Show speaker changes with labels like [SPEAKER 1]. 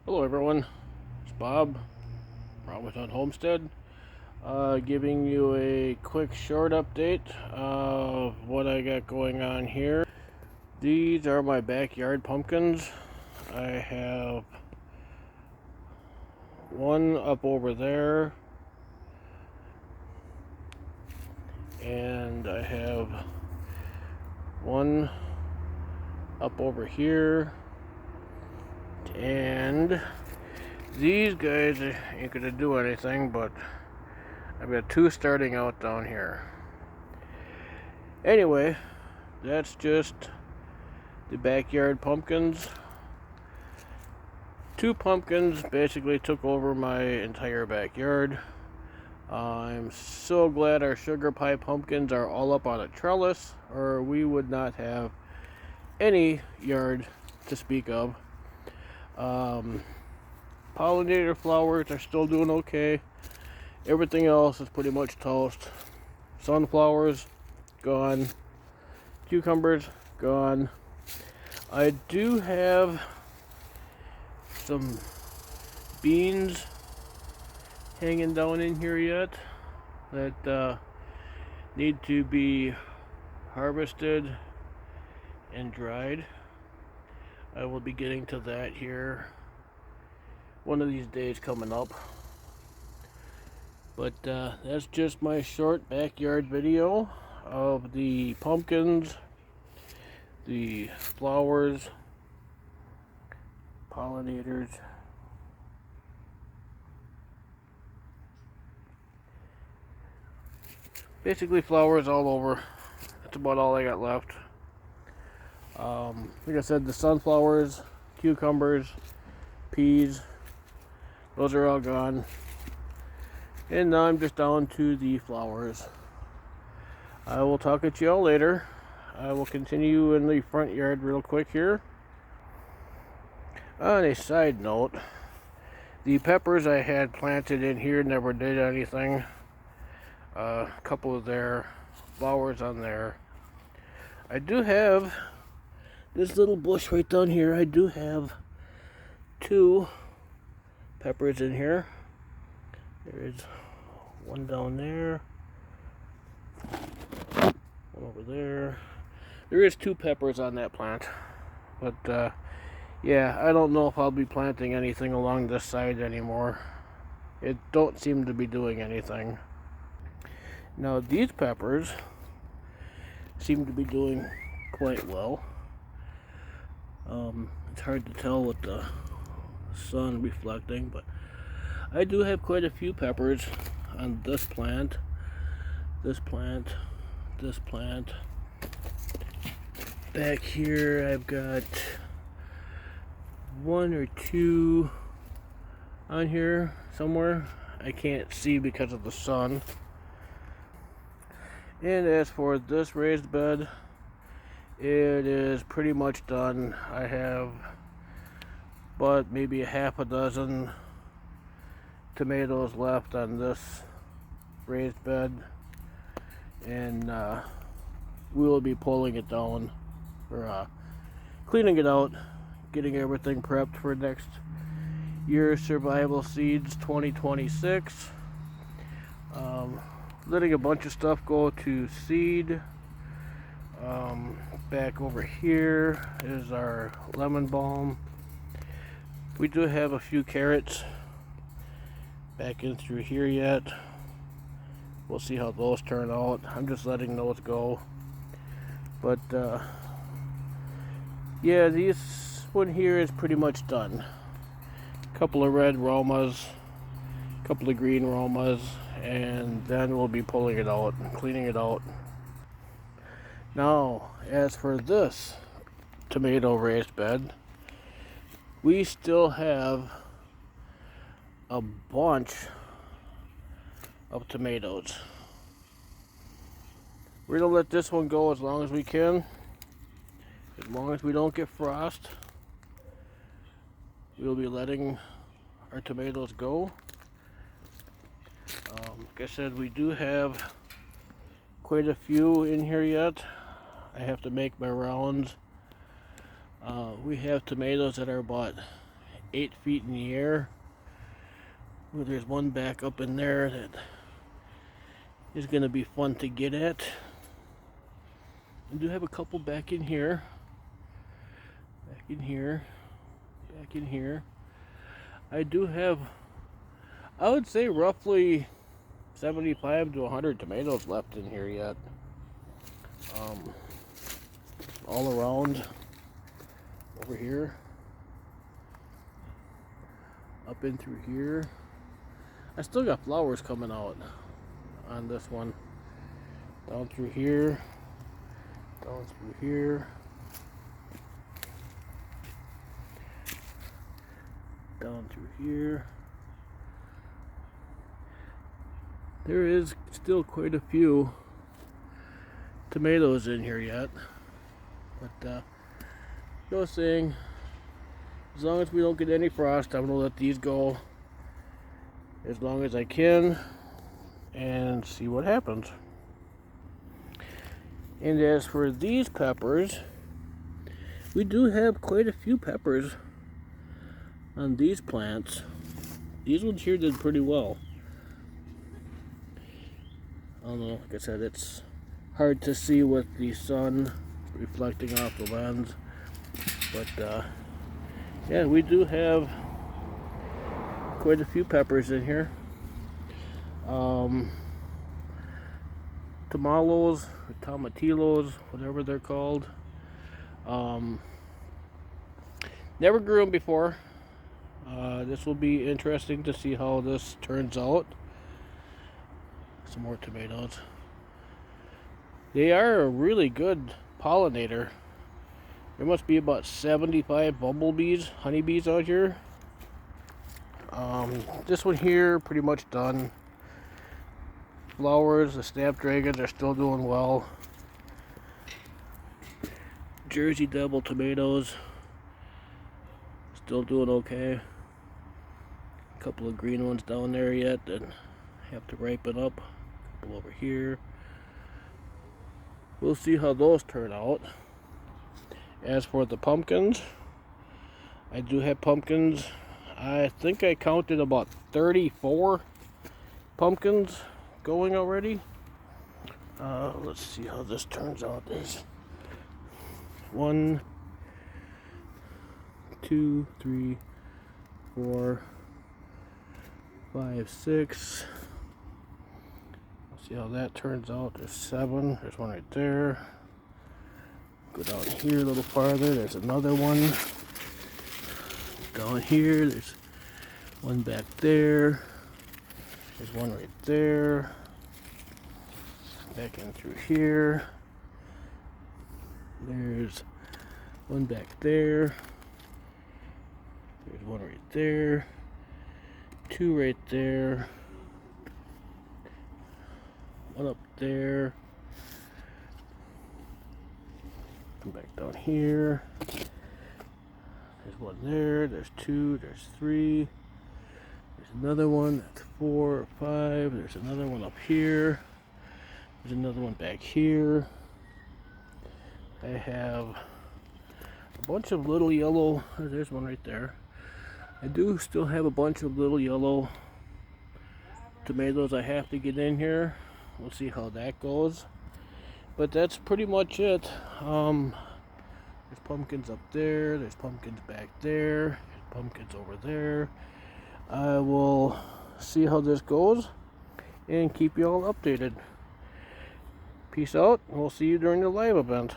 [SPEAKER 1] Hello everyone, it's Bob, Robinson Homestead, giving you a quick short update of what I got going on here. These are my backyard pumpkins. I have one up over there, and I have one up over here, and these guys ain't gonna do anything, but I've got two starting out down here. Anyway, that's just the backyard pumpkins. Two pumpkins basically took over my entire backyard. I'm so glad our sugar pie pumpkins are all up on a trellis, or we would not have any yard to speak of. Pollinator flowers are still doing okay. Everything else is pretty much toast. Sunflowers, gone. Cucumbers, gone. I do have some beans hanging down in here yet that need to be harvested and dried. I will be getting to that here one of these days coming up. But that's just my short backyard video of the pumpkins, the flowers, pollinators. Basically flowers all over. That's about all I got left. Like I said, the sunflowers, cucumbers, peas, those are all gone. And now I'm just down to the flowers. I will talk at you all later. I will continue in the front yard real quick here. On a side note, the peppers I had planted in here never did anything. A couple of their flowers on there. I do have this little bush right down here. I do have two peppers in here. There is one down there, one over there. There is two peppers on that plant, but yeah, I don't know if I'll be planting anything along this side anymore. It don't seem to be doing anything. Now these peppers seem to be doing quite well. It's hard to tell with the sun reflecting, but I do have quite a few peppers on this plant, this plant, this plant. Back here I've got one or two on here somewhere. I can't see because of the sun. And as for this raised bed, it is pretty much done. I have but maybe a half a dozen tomatoes left on this raised bed, and we will be pulling it down, or cleaning it out, getting everything prepped for next year's Survival Seeds 2026. Letting a bunch of stuff go to seed. Back over here is our lemon balm. We do have a few carrots back in through here yet. We'll see how those turn out. I'm just letting those go. But yeah, this one here is pretty much done. A couple of red Romas, a couple of green Romas, and then we'll be pulling it out and cleaning it out. Now, as for this tomato raised bed, we still have a bunch of tomatoes. We're gonna let this one go as long as we can, as long as we don't get frost. We'll be letting our tomatoes go. Like I said, we do have quite a few in here yet. I have to make my rounds. We have tomatoes that are about 8 feet in the air. Well, there's one back up in there that is going to be fun to get at. I do have a couple back in here. Back in here. Back in here. I do have, I would say, roughly 75 to 100 tomatoes left in here yet. All around over here, up in through here. I still got flowers coming out on this one. Down through here, down through here, down through here. There is still quite a few tomatoes in here yet, but no saying, as long as we don't get any frost, I'm gonna let these go as long as I can and see what happens. And as for these peppers, we do have quite a few peppers on these plants. These ones here did pretty well. I don't know, like I said, it's hard to see with the sun reflecting off the lens, but yeah, we do have quite a few peppers in here. Tomatillos, or tomatillos, whatever they're called. Never grew them before. This will be interesting to see how this turns out. Some more tomatoes. They are a really good pollinator. There must be about 75 bumblebees, honeybees out here. This one here, pretty much done. Flowers, the snapdragons are still doing well. Jersey Devil tomatoes, still doing okay. A couple of green ones down there yet that have to ripen up. A couple over here. We'll see how those turn out. As for the pumpkins, I do have pumpkins. I think I counted about 34 pumpkins going already. Let's see how this turns out. There's 1, 2, 3, 4, 5, 6. Let's see how that turns out. There's 7. There's one right there. Go down here a little farther. There's another one. Down here, there's one back there. There's one right there. Back in through here. There's one back there. There's one right there. 2 right there. One up there. Come back down here. There's one there. There's 2. There's 3. There's another one. That's 4 or 5. There's another one up here. There's another one back here. I have a bunch of little yellow. There's one right there. I do still have a bunch of little yellow tomatoes I have to get in here. We'll see how that goes. But that's pretty much it. There's pumpkins up there. There's pumpkins back there. There's pumpkins over there. I will see how this goes and keep you all updated. Peace out. We'll see you during the live event.